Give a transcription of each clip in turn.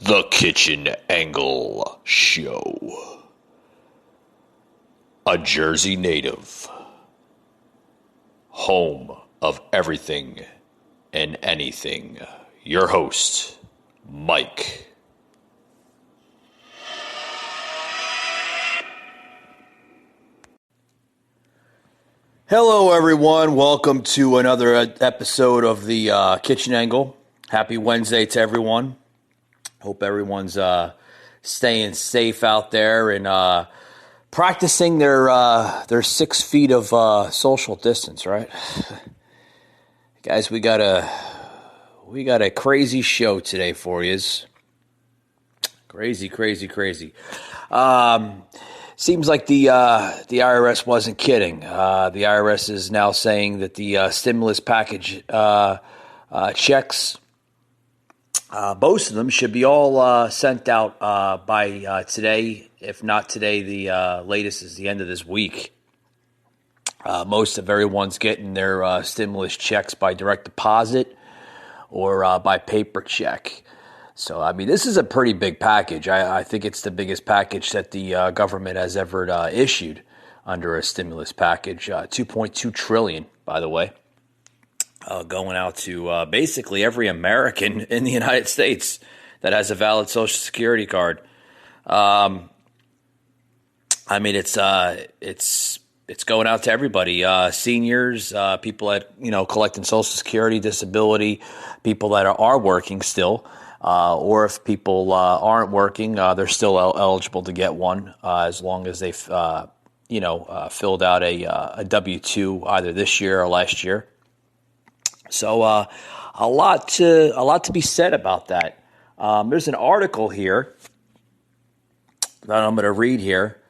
The Kitchen Angle Show. A Jersey native. Home of everything and anything. Your host, Mike. Hello, everyone. Welcome to another episode of the Kitchen Angle. Happy Wednesday to everyone. Hope everyone's staying safe out there and practicing their 6 feet of social distance. Right, guys? We got a crazy show today for you. Crazy. Seems like the IRS wasn't kidding. The IRS is now saying that the stimulus package checks, most of them should be all sent out by today. If not today, the latest is the end of this week. Most of everyone's getting their stimulus checks by direct deposit or by paper check. So, I mean, this is a pretty big package. I think it's the biggest package that the government has ever issued under a stimulus package. $2.2 trillion, by the way, going out to basically every American in the United States that has a valid Social Security card. I mean, it's going out to everybody, seniors, people that, collecting Social Security, disability, people that are working still. Or if people aren't working, they're still eligible to get one as long as they've, filled out a W-2 either this year or last year. So a lot to be said about that. There's an article here that I'm going to read here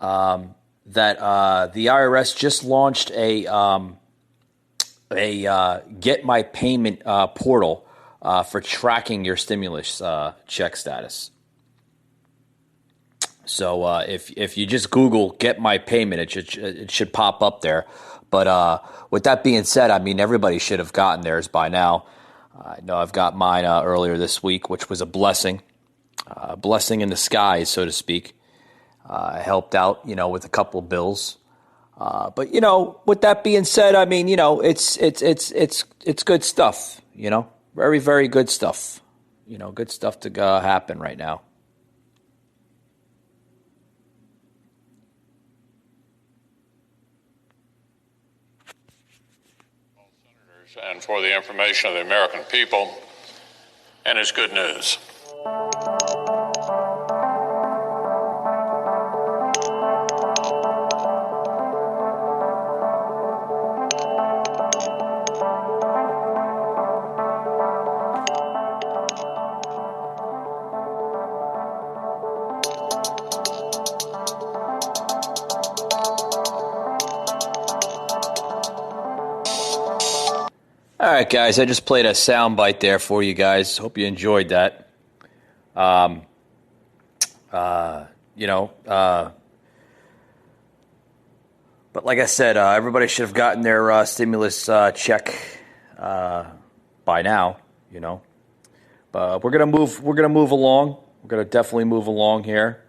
that the IRS just launched a Get My Payment portal. For tracking your stimulus check status. So if you just Google "Get My Payment," it should pop up there. But with that being said, I mean, everybody should have gotten theirs by now. I know I've got mine earlier this week, which was a blessing in disguise, so to speak. I helped out, with a couple of bills. But with that being said, I mean, it's good stuff, Very, very good stuff. Good stuff to happen right now. And for the information of the American people, and it's good news. All right, guys, I just played a sound bite there for you guys. Hope you enjoyed that. But like I said, everybody should have gotten their stimulus check by now, But we're gonna move along. We're gonna definitely move along here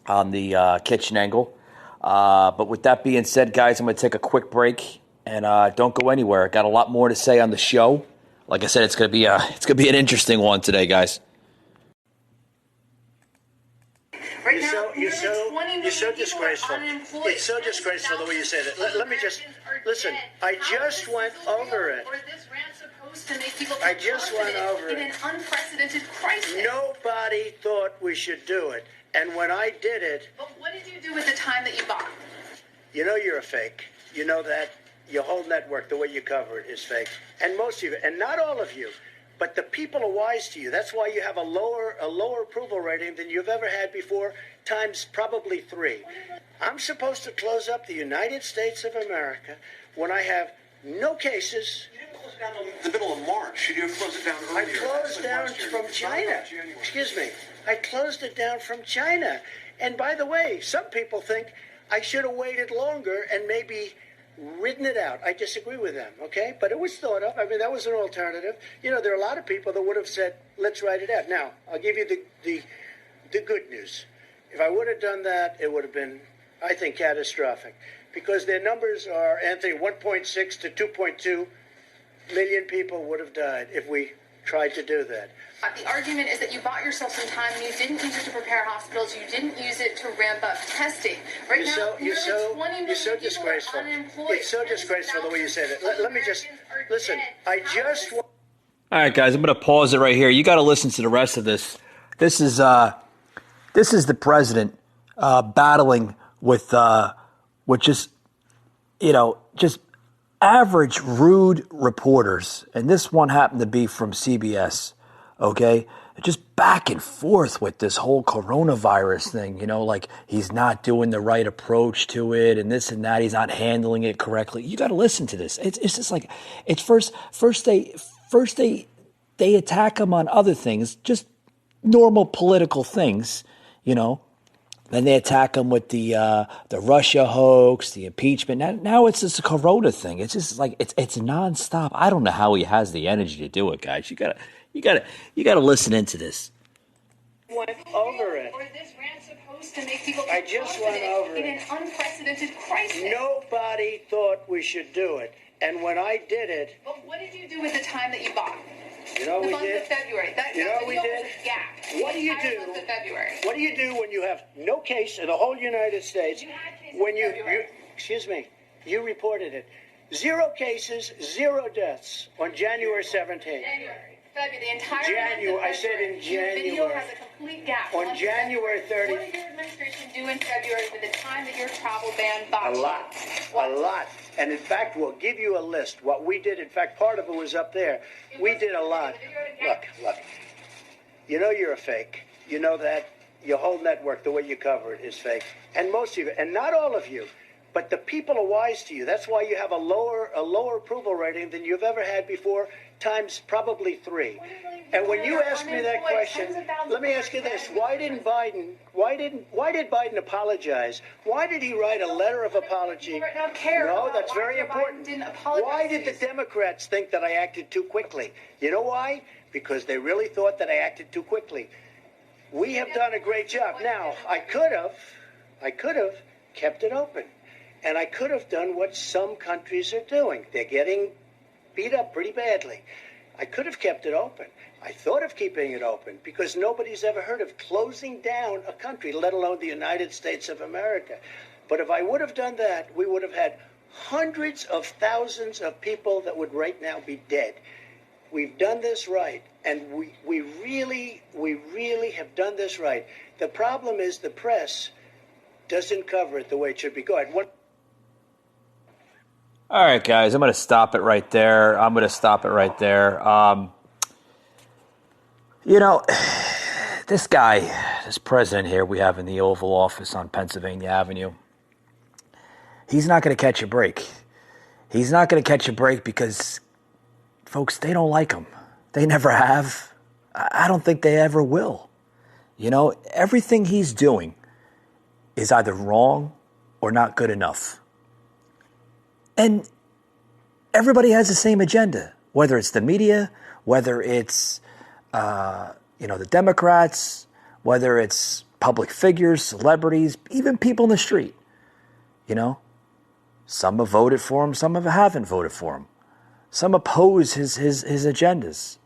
on the kitchen angle. But with that being said, guys, I'm gonna take a quick break. And don't go anywhere. Got a lot more to say on the show. Like I said, it's gonna be an interesting one today, guys. Right now, you're so disgraceful. It's so disgraceful the way you say that. Let me just listen. I just went over it. I just went over it. In an unprecedented crisis. Nobody thought we should do it, and when I did it. But what did you do with the time that you bought? You're a fake. You know that. Your whole network, the way you cover it, is fake. And most of you, and not all of you, but the people are wise to you. That's why you have a lower approval rating than you've ever had before, times probably 3. I'm supposed to close up the United States of America when I have no cases. You didn't close it down in the middle of March. You didn't close it down earlier. I closed down from China. Excuse me. I closed it down from China. And by the way, some people think I should have waited longer and maybe ridden it out. I disagree with them, okay? But it was thought of. I mean, that was an alternative. You know, there are a lot of people that would have said, let's write it out. Now, I'll give you the good news. If I would have done that, it would have been, I think, catastrophic. Because their numbers are, Anthony, 1.6 to 2.2 million people would have died if we tried to do that. The argument is that you bought yourself some time and you didn't use it to prepare hospitals. You didn't use it to ramp up testing. Right now, You're so 20 million people disgraceful. are unemployed. It's so disgraceful the way you said it. Let me just, listen, All right, guys, I'm going to pause it right here. You got to listen to the rest of this. This is the president battling with just, just average rude reporters. And this one happened to be from CBS, okay? Just back and forth with this whole coronavirus thing, like he's not doing the right approach to it and this and that. He's not handling it correctly. You got to listen to this. It's just like, it's first they attack him on other things, just normal political things, Then they attack him with the Russia hoax, the impeachment. Now it's just a corona thing. It's just like it's nonstop. I don't know how he has the energy to do it, guys. You gotta listen into this. Went over it. Or is this rant supposed to make people I just went over in it. an unprecedented crisis? Nobody thought we should do it. And when I did it, But what did you do with the time that you bought? you know The we month did? of February. That You know that we video did? was a gap. What do you The entire do? month of February. What do you do when you have no case in the whole United States? You had cases When in you February. excuse me, you reported it. 0 cases, 0 deaths on January 17th. January. February. The entire January. month of I said in February. Your video January. has a complete gap. On Month of January February. 30th. What did your administration do in February with the time that your travel ban boxed? A lot. A lot. And in fact, we'll give you a list. What we did, in fact, part of it was up there. We did a lot. Look. You know you're a fake. You know that. Your whole network, the way you cover it, is fake. And most of you, and not all of you, but the people are wise to you. That's why you have a lower approval rating than you've ever had before, times probably 3. And when you ask me that question, let me ask you this: why did Biden apologize? Why did he write a letter of apology? Right now care No, about that's why very Joe Biden important. didn't apologize Why to did the you. Democrats think that I acted too quickly? You know why? Because they really thought that I acted too quickly. We have done a great job. Now, I could have kept it open. And I could have done what some countries are doing. They're getting beat up pretty badly. I could have kept it open. I thought of keeping it open because nobody's ever heard of closing down a country, let alone the United States of America. But if I would have done that, we would have had hundreds of thousands of people that would right now be dead. We've done this right, and we really have done this right. The problem is the press doesn't cover it the way it should be. Go ahead. All right, guys, I'm going to stop it right there. This guy, this president here we have in the Oval Office on Pennsylvania Avenue, he's not going to catch a break. He's not going to catch a break because, folks, they don't like him. They never have. I don't think they ever will. Everything he's doing is either wrong or not good enough. And everybody has the same agenda, whether it's the media, whether it's, the Democrats, whether it's public figures, celebrities, even people in the street. Some have voted for him, some haven't voted for him. Some oppose his agendas.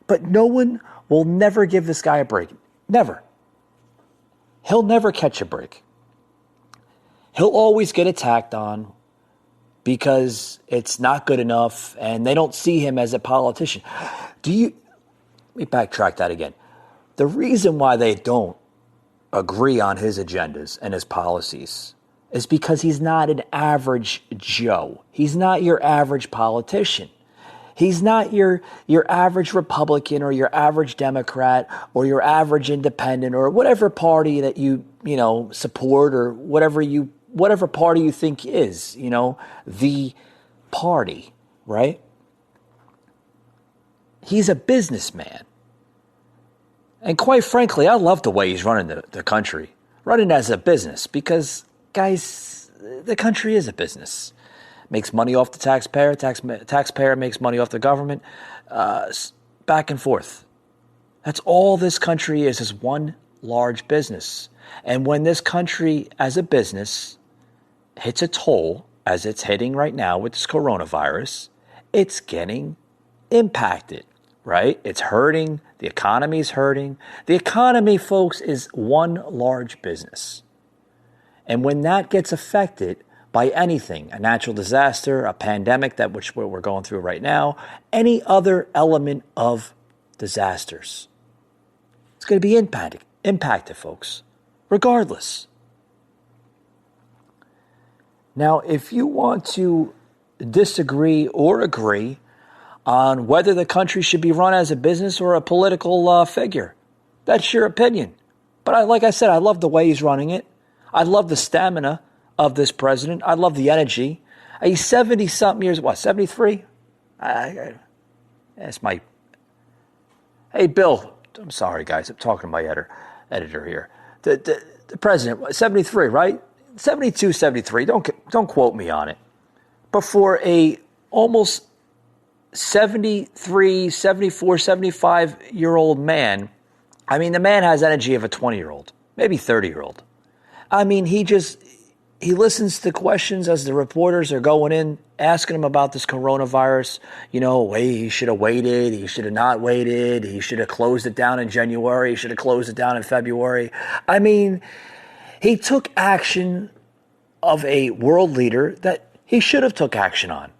But no one will never give this guy a break. Never. He'll never catch a break. He'll always get attacked on because it's not good enough and they don't see him as a politician. Let me backtrack that again. The reason why they don't agree on his agendas and his policies is because he's not an average Joe. He's not your average politician. He's not your average Republican or your average Democrat or your average independent or whatever party that you support or whatever party you think is, the party, right? He's a businessman. And quite frankly, I love the way he's running the country, running as a business because, guys, the country is a business. makes money off the taxpayer. Taxpayer makes money off the government. Back and forth. That's all this country is one large business. And when this country as a business hits a toll, as it's hitting right now with this coronavirus, it's getting impacted, right? It's hurting. The economy's hurting. The economy, folks, is one large business. And when that gets affected by anything, a natural disaster, a pandemic, that which we're going through right now, any other element of disasters, it's going to be impacted, folks, regardless. Now, if you want to disagree or agree on whether the country should be run as a business or a political figure, that's your opinion. But like I said, I love the way he's running it. I love the stamina of this president. I love the energy. He's 70-something years, 73? That's my... Hey, Bill. I'm sorry, guys. I'm talking to my editor here. The president, 73, right? 72, 73. Don't quote me on it. But for a almost 73, 74, 75-year-old man, I mean, the man has energy of a 20-year-old, maybe 30-year-old. I mean, he listens to questions as the reporters are going in, asking him about this coronavirus. You know, he should have waited. He should have not waited. He should have closed it down in January. He should have closed it down in February. I mean, he took action of a world leader that he should have took action on.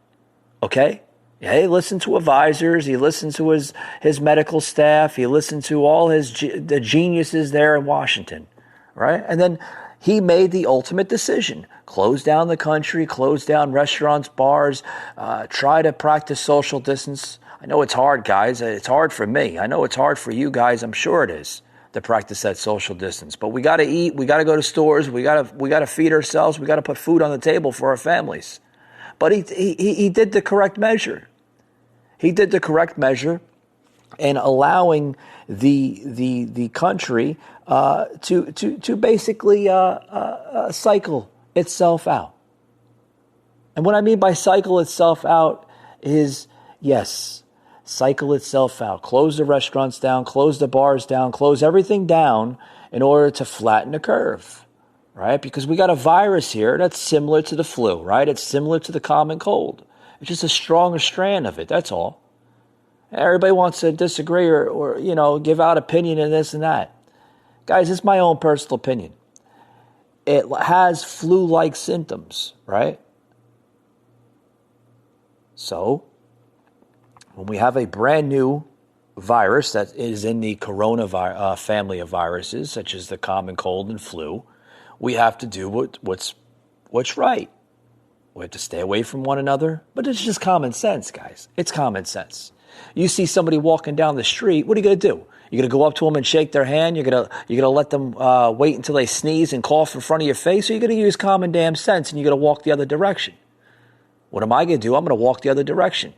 Okay? Yeah, he listened to advisors. He listened to his medical staff. He listened to all the geniuses there in Washington. Right? And then he made the ultimate decision. Close down the country, close down restaurants, bars, try to practice social distance. I know it's hard, guys. It's hard for me. I know it's hard for you guys. I'm sure it is to practice that social distance. But we got to eat. We got to go to stores. We got to feed ourselves. We got to put food on the table for our families. But he did the correct measure. He did the correct measure in allowing the country to basically cycle itself out. And what I mean by cycle itself out is, yes, cycle itself out. Close the restaurants down, close the bars down, close everything down in order to flatten the curve, right? Because we got a virus here that's similar to the flu, right? It's similar to the common cold. It's just a stronger strand of it, that's all. Everybody wants to disagree or give out opinion in this and that. Guys, it's my own personal opinion. It has flu-like symptoms, right? So, when we have a brand new virus that is in the coronavirus family of viruses, such as the common cold and flu, we have to do what's right. We have to stay away from one another, but it's just common sense, guys. It's common sense. You see somebody walking down the street, what are you going to do? You're going to go up to them and shake their hand? You're going to let them wait until they sneeze and cough in front of your face? Or you're going to use common damn sense and you're going to walk the other direction? What am I going to do? I'm going to walk the other direction.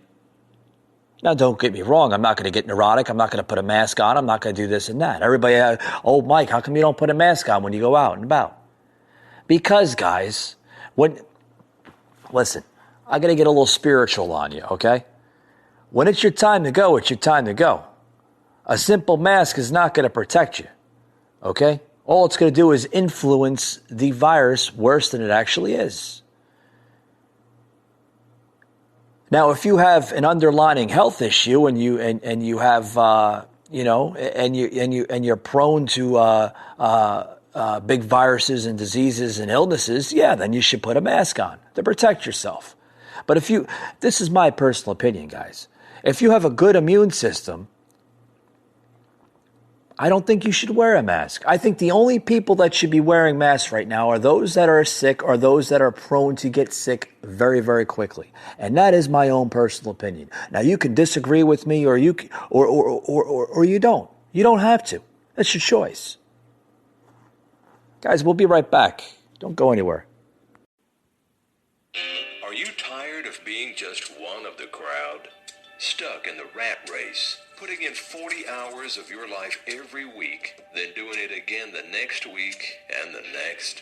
Now, don't get me wrong. I'm not going to get neurotic. I'm not going to put a mask on. I'm not going to do this and that. Everybody, oh, Mike, how come you don't put a mask on when you go out and about? Because, guys, listen, I got to get a little spiritual on you, okay? When it's your time to go, it's your time to go. A simple mask is not going to protect you, okay? All it's going to do is influence the virus worse than it actually is. Now, if you have an underlying health issue and you have and you're prone to big viruses and diseases and illnesses, yeah, then you should put a mask on to protect yourself. But this is my personal opinion, guys. If you have a good immune system, I don't think you should wear a mask. I think the only people that should be wearing masks right now are those that are sick or those that are prone to get sick very, very quickly. And that is my own personal opinion. Now, you can disagree with me or you don't. You don't have to. That's your choice. Guys, we'll be right back. Don't go anywhere. Are you tired of being just one of the crowd? Stuck in the rat race, putting in 40 hours of your life every week, then doing it again the next week and the next?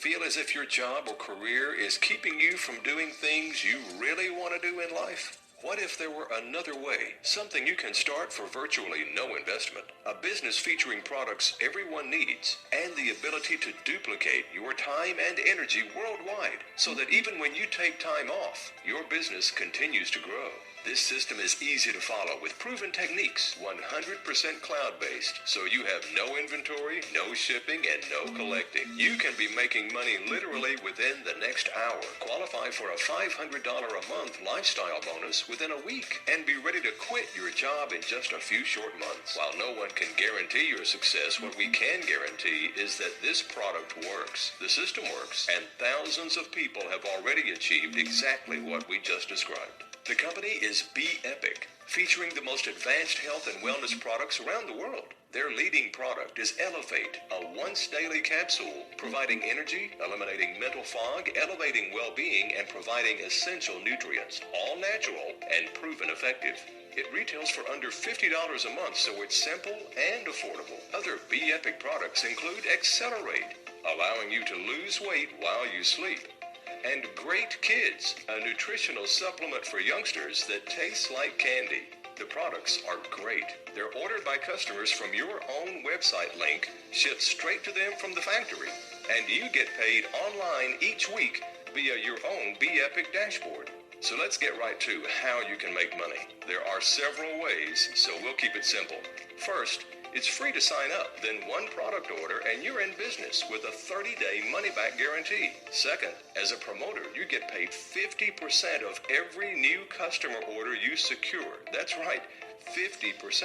Feel as if your job or career is keeping you from doing things you really want to do in life? What if there were another way? Something you can start for virtually no investment. A business featuring products everyone needs and the ability to duplicate your time and energy worldwide so that even when you take time off, your business continues to grow. This system is easy to follow with proven techniques, 100% cloud-based, so you have no inventory, no shipping, and no collecting. You can be making money literally within the next hour, qualify for a $500 a month lifestyle bonus within a week, and be ready to quit your job in just a few short months. While no one can guarantee your success, what we can guarantee is that this product works, the system works, and thousands of people have already achieved exactly what we just described. The company is B-Epic, featuring the most advanced health and wellness products around the world. Their leading product is Elevate, a once-daily capsule providing energy, eliminating mental fog, elevating well-being, and providing essential nutrients, all natural and proven effective. It retails for under $50 a month, so it's simple and affordable. Other B-Epic products include Accelerate, allowing you to lose weight while you sleep, and Great Kids, a nutritional supplement for youngsters that tastes like candy. The products are great. They're ordered by customers from your own website link, shipped straight to them from the factory, and you get paid online each week via your own B-Epic dashboard. So let's get right to how you can make money. There are several ways, so we'll keep it simple. First, it's free to sign up, then one product order and you're in business with a 30-day money-back guarantee. Second, as a promoter, you get paid 50% of every new customer order you secure. That's right, 50%.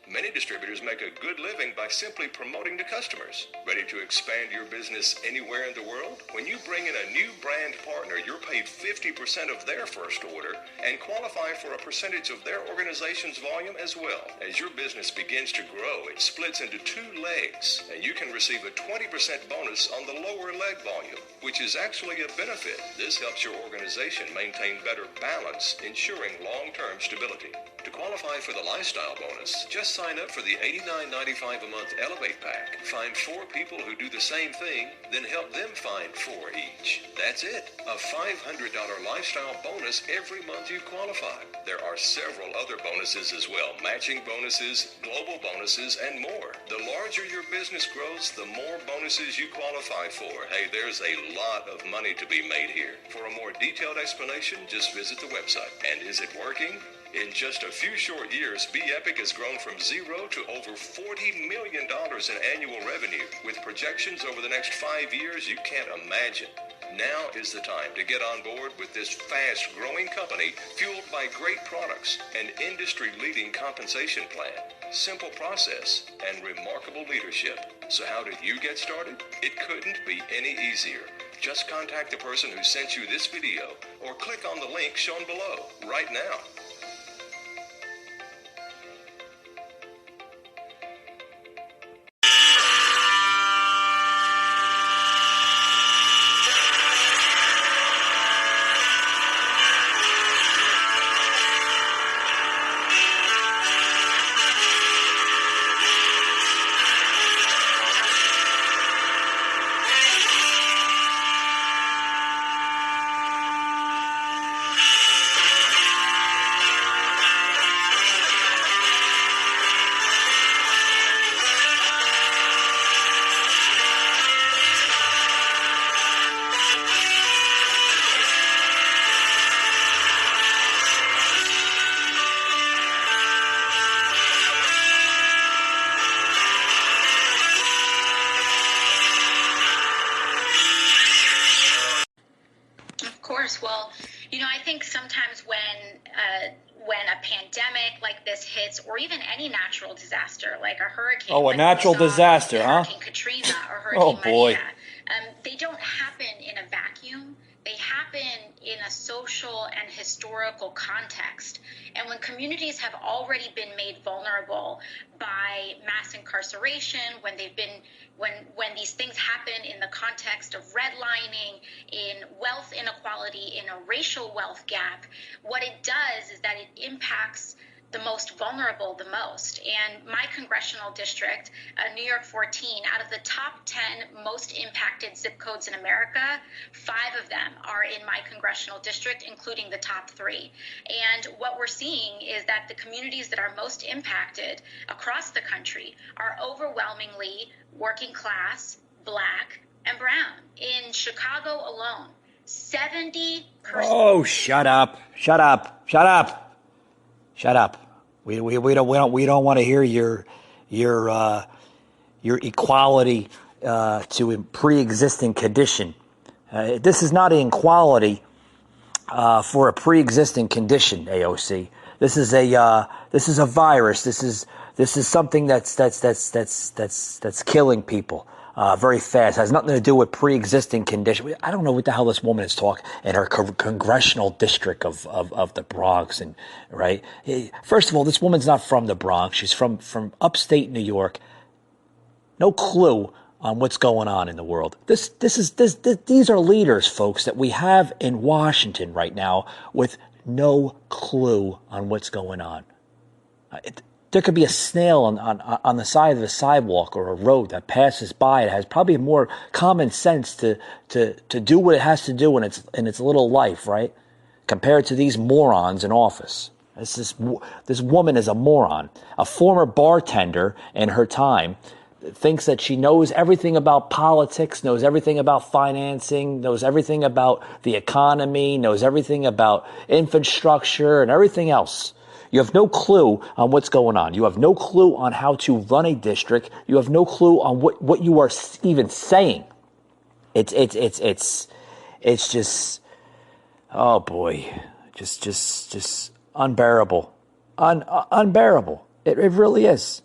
Many distributors make a good living by simply promoting to customers. Ready to expand your business anywhere in the world? When you bring in a new brand partner, you're paid 50% of their first order and qualify for a percentage of their organization's volume as well. As your business begins to grow, it splits into two legs, and you can receive a 20% bonus on the lower leg volume, which is actually a benefit. This helps your organization maintain better balance, ensuring long-term stability. To qualify for the lifestyle bonus, just sign up for the $89.95 a month Elevate Pack. Find 4 people who do the same thing, then help them find 4 each. That's it. A $500 lifestyle bonus every month you qualify. There are several other bonuses as well, matching bonuses, global bonuses, and more. The larger your business grows, the more bonuses you qualify for. Hey, there's a lot of money to be made here. For a more detailed explanation, just visit the website. And is it working? In just a few short years, B-Epic has grown from zero to over $40 million in annual revenue, with projections over the next 5 years you can't imagine. Now is the time to get on board with this fast-growing company fueled by great products, an industry-leading compensation plan, simple process, and remarkable leadership. So how did you get started? It couldn't be any easier. Just contact the person who sent you this video or click on the link shown below right now. Well, I think sometimes when a pandemic like this hits, or even any natural disaster like a hurricane, a natural disaster, Hurricane Katrina or Hurricane boy. Maria, they don't happen in a vacuum. They happen in a social and historical context. And when communities have already been made vulnerable by mass incarceration, when these things happen in the context of redlining, in wealth inequality, in a racial wealth gap, what it does is that it impacts the most vulnerable the most. And my congressional district, New York 14, out of the top 10 most impacted zip codes in America, 5 of them are in my congressional district, including the top 3. And what we're seeing is that the communities that are most impacted across the country are overwhelmingly working class, Black, and brown. In Chicago alone, 70%. Oh, shut up! Shut up! Shut up! Shut up! We don't want to hear your equality to a pre-existing condition. This is not an equality for a pre-existing condition, AOC. This is a virus. This is something that's killing people very fast. It has nothing to do with pre-existing condition. I don't know what the hell this woman is talking in her congressional district of the Bronx, and right. First of all, this woman's not from the Bronx. She's from upstate New York. No clue on what's going on in the world. These are leaders, folks, that we have in Washington right now with no clue on what's going on. There could be a snail on the side of the sidewalk or a road that passes by. It has probably more common sense to do what it has to do in its little life, right? Compared to these morons in office. This woman is a moron, a former bartender in her time. Thinks that she knows everything about politics, knows everything about financing, knows everything about the economy, knows everything about infrastructure and everything else. You have no clue on what's going on. You have no clue on how to run a district. You have no clue on what you are even saying. It's just, oh boy, just unbearable, unbearable. It really is.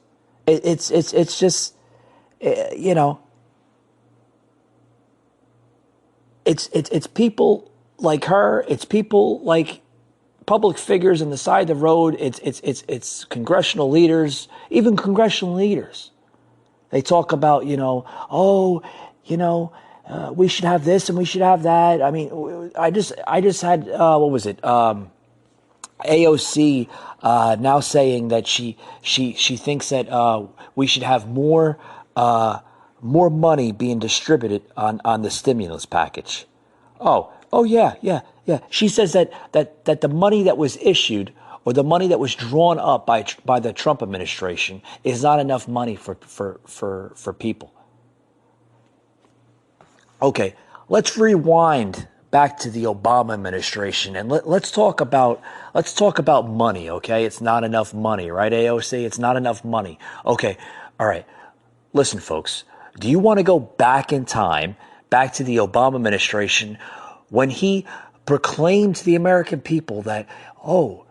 It's just. You know, it's people like her. It's people like public figures on the side of the road. It's congressional leaders, even congressional leaders. They talk about, we should have this and we should have that. I mean, I just had what was it? AOC now saying that she thinks that we should have more money being distributed on the stimulus package. Oh yeah. She says that the money that was issued or the money that was drawn up by the Trump administration is not enough money for people. Okay, let's rewind back to the Obama administration and let's talk about money. Okay, it's not enough money, right, AOC? It's not enough money. Okay, all right. Listen, folks, do you want to go back in time, back to the Obama administration, when he proclaimed to the American people that, oh,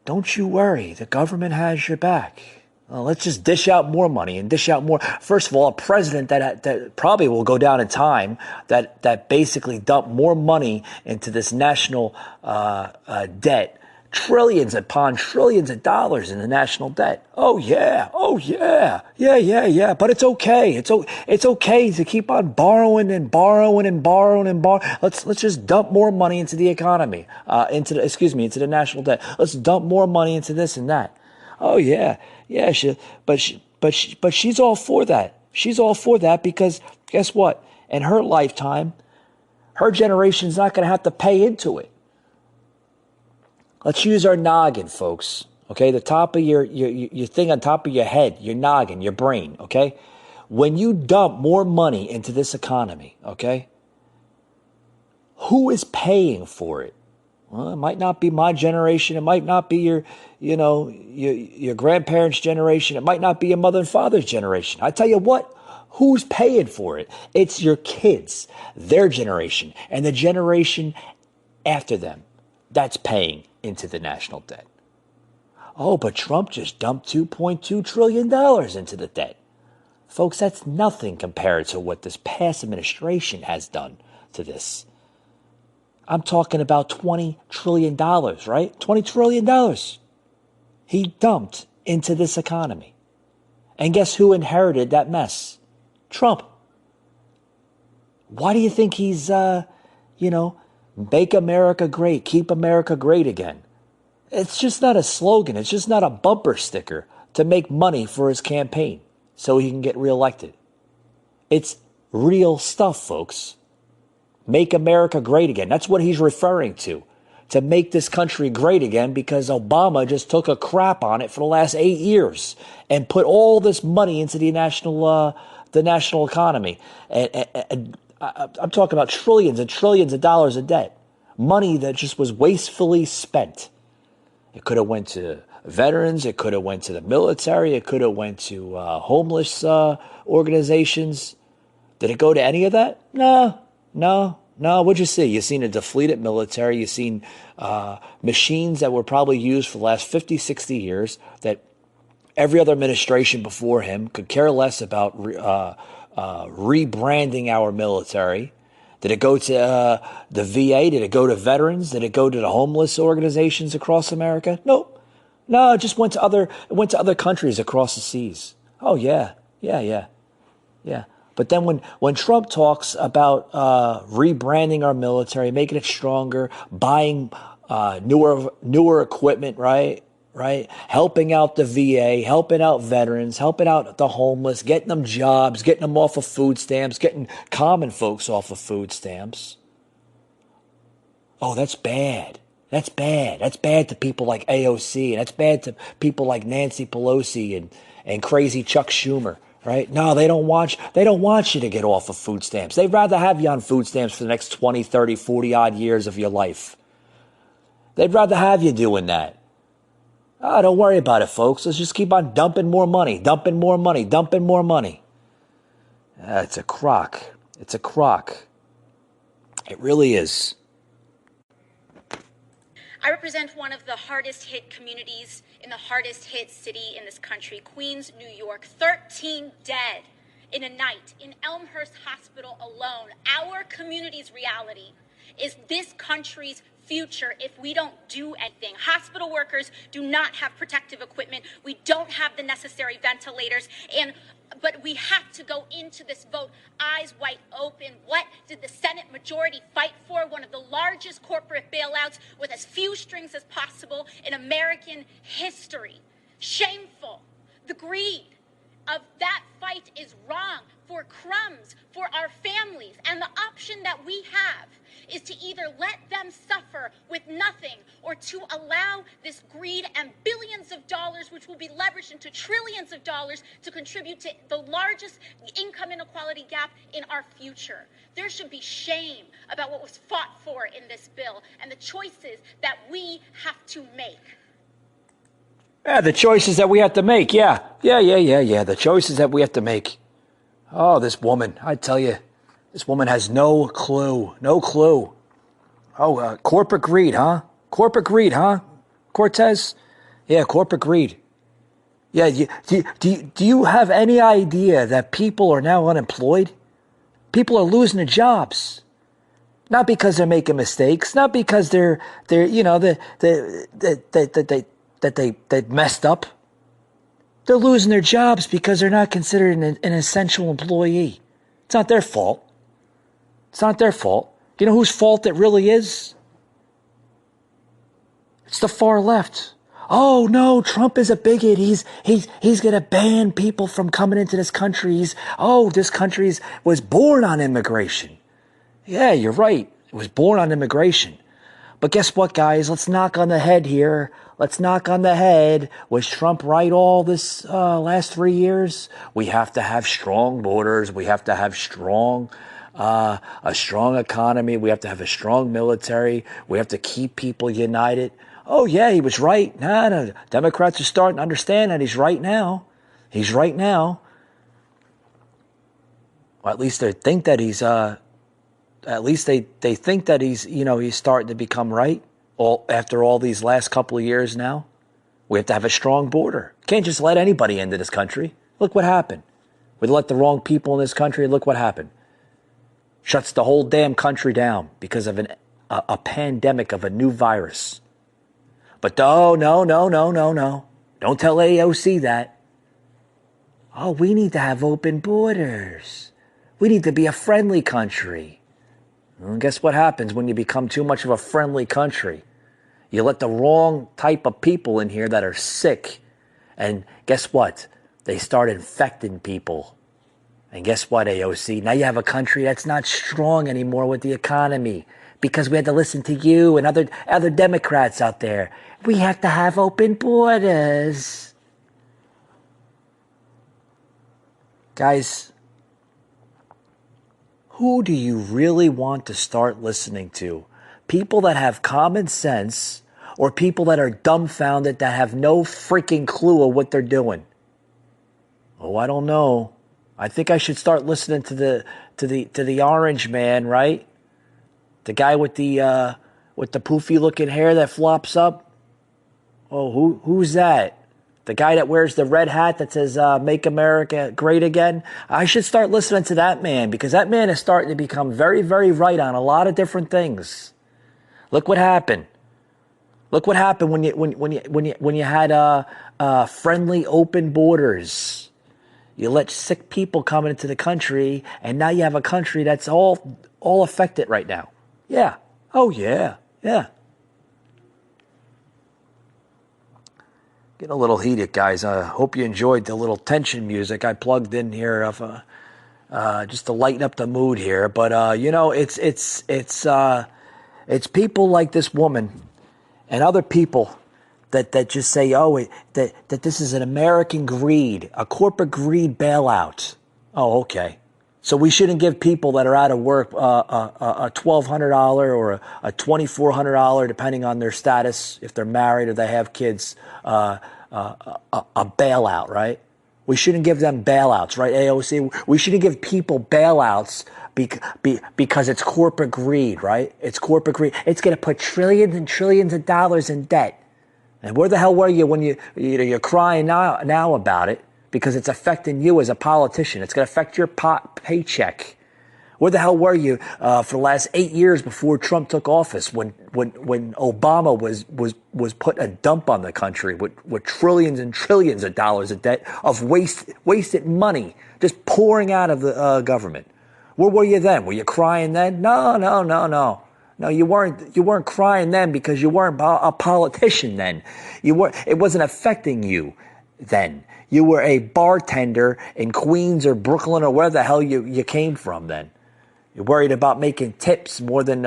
don't you worry, the government has your back. Let's just dish out more money and dish out more. First of all, a president that probably will go down in time that basically dumped more money into this national debt. Trillions upon trillions of dollars in the national debt. Oh yeah. But it's okay. It's okay to keep on borrowing and borrowing and borrowing and borrowing. Let's just dump more money into the economy, into the national debt. Let's dump more money into this and that. Oh yeah. But she's all for that. She's all for that because guess what? In her lifetime, her generation's not going to have to pay into it. Let's use our noggin, folks. Okay, the top of your thing on top of your head, your noggin, your brain. Okay, when you dump more money into this economy, okay, who is paying for it? Well, it might not be my generation. It might not be your grandparents' generation. It might not be your mother and father's generation. I tell you what, who's paying for it? It's your kids, their generation, and the generation after them. That's paying into the national debt. Oh, but Trump just dumped $2.2 trillion into the debt. Folks, that's nothing compared to what this past administration has done to this. I'm talking about $20 trillion, right? $20 trillion he dumped into this economy. And guess who inherited that mess? Trump. Why do you think he's, make America great, keep America great again? It's just not a slogan. It's just not a bumper sticker to make money for his campaign so he can get reelected. It's real stuff, folks. Make America great again. That's what he's referring to make this country great again, because Obama just took a crap on it for the last 8 years and put all this money into the national economy. And I'm talking about trillions and trillions of dollars of debt, money that just was wastefully spent. It could have went to veterans. It could have went to the military. It could have went to homeless organizations. Did it go to any of that? No. What'd you see? You seen a depleted military. You seen machines that were probably used for the last 50, 60 years that every other administration before him could care less about rebranding our military. Did it go to the VA? Did it go to veterans? Did it go to the homeless organizations across America? Nope. No, it just went to other countries across the seas. Oh, yeah. But then when Trump talks about rebranding our military, making it stronger, buying newer equipment, right? Helping out the VA, helping out veterans, helping out the homeless, getting them jobs, getting them off of food stamps, getting common folks off of food stamps. Oh, that's bad. That's bad. That's bad to people like AOC, and that's bad to people like Nancy Pelosi and crazy Chuck Schumer. Right? No, they don't want you to get off of food stamps. They'd rather have you on food stamps for the next 20, 30, 40 odd years of your life. They'd rather have you doing that. Oh, don't worry about it, folks. Let's just keep on dumping more money. It's a crock. It really is. I represent one of the hardest hit communities in the hardest hit city in this country, Queens, New York. 13 dead in a night in Elmhurst Hospital alone. Our community's reality is this country's future if we don't do anything. Hospital workers do not have protective equipment. We don't have the necessary ventilators, but we have to go into this vote eyes wide open. What did the Senate majority fight for? One of the largest corporate bailouts with as few strings as possible in American history. Shameful. The greed of that fight is wrong for crumbs, for our families. And the option that we have is to either let them suffer with nothing or to allow this greed and billions of dollars, which will be leveraged into trillions of dollars, to contribute to the largest income inequality gap in our future. There should be shame about what was fought for in this bill and the choices that we have to make. Yeah, the choices that we have to make. Yeah. The choices that we have to make. Oh, this woman, I tell you, this woman has no clue. Oh, corporate greed, huh? Cortez? Yeah, corporate greed. Yeah, do you have any idea that people are now unemployed? People are losing their jobs. Not because they're making mistakes, not because they're they messed up. They're losing their jobs because they're not considered an essential employee. It's not their fault. You know whose fault it really is? It's the far left. Oh no, Trump is a bigot. He's going to ban people from coming into this country. This country was born on immigration. Yeah, you're right. It was born on immigration. But guess what, guys? Let's knock on the head here. Was Trump right all this last 3 years? We have to have strong borders. We have to have a strong economy. We have to have a strong military. We have to keep people united. Oh, yeah, he was right. No, Democrats are starting to understand that he's right now. Well, at least they think that he's... they think that he's starting to become right after all these last couple of years now. We have to have a strong border. Can't just let anybody into this country. Look what happened. We let the wrong people in this country. Look what happened. Shuts the whole damn country down because of a pandemic of a new virus. But no. Don't tell AOC that. Oh, we need to have open borders. We need to be a friendly country. And guess what happens when you become too much of a friendly country? You let the wrong type of people in here that are sick. And guess what? They start infecting people. And guess what, AOC? Now you have a country that's not strong anymore with the economy because we had to listen to you and other Democrats out there. We have to have open borders. Guys, who do you really want to start listening to? People that have common sense or people that are dumbfounded that have no freaking clue of what they're doing? Oh, I don't know. I think I should start listening to the orange man, right? The guy with the poofy looking hair that flops up. Oh, who's that? The guy that wears the red hat that says "Make America Great Again." I should start listening to that man because that man is starting to become very, very right on a lot of different things. Look what happened. Look what happened when you had friendly open borders. You let sick people come into the country, and now you have a country that's all affected right now. Yeah. Oh, yeah. Yeah. Getting a little heated, guys. I hope you enjoyed the little tension music I plugged in here of just to lighten up the mood here. But it's people like this woman and other people that just say, that this is an American greed, a corporate greed bailout. Oh, okay. So we shouldn't give people that are out of work a $1,200 or a $2,400, depending on their status, if they're married or they have kids, a bailout, right? We shouldn't give them bailouts, right, AOC? We shouldn't give people bailouts because it's corporate greed, right? It's corporate greed. It's going to put trillions and trillions of dollars in debt. And where the hell were you when you're crying now about it? Because it's affecting you as a politician. It's going to affect your paycheck. Where the hell were you for the last 8 years before Trump took office when Obama was putting a dump on the country with trillions and trillions of dollars of debt of wasted money just pouring out of the government? Where were you then? Were you crying then? No. No, you weren't crying then because you weren't a politician then. It wasn't affecting you then. You were a bartender in Queens or Brooklyn or where the hell you came from then. You're worried about making tips more than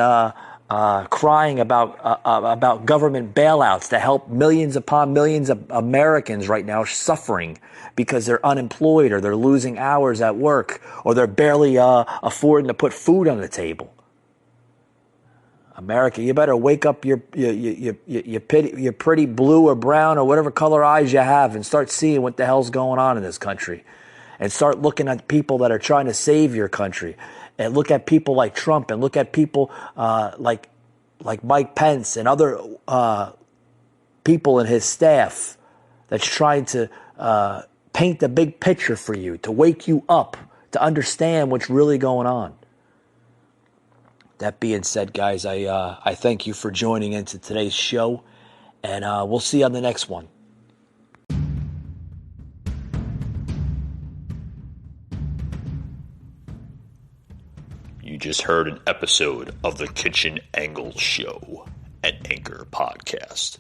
crying about government bailouts to help millions upon millions of Americans right now suffering because they're unemployed or they're losing hours at work or they're barely affording to put food on the table. America, you better wake up your pretty blue or brown or whatever color eyes you have and start seeing what the hell's going on in this country. And start looking at people that are trying to save your country. And look at people like Trump and look at people like Mike Pence and other people in his staff that's trying to paint the big picture for you, to wake you up, to understand what's really going on. That being said, guys, I thank you for joining into today's show, and we'll see you on the next one. You just heard an episode of the Kitchen Angle Show, an Anchor podcast.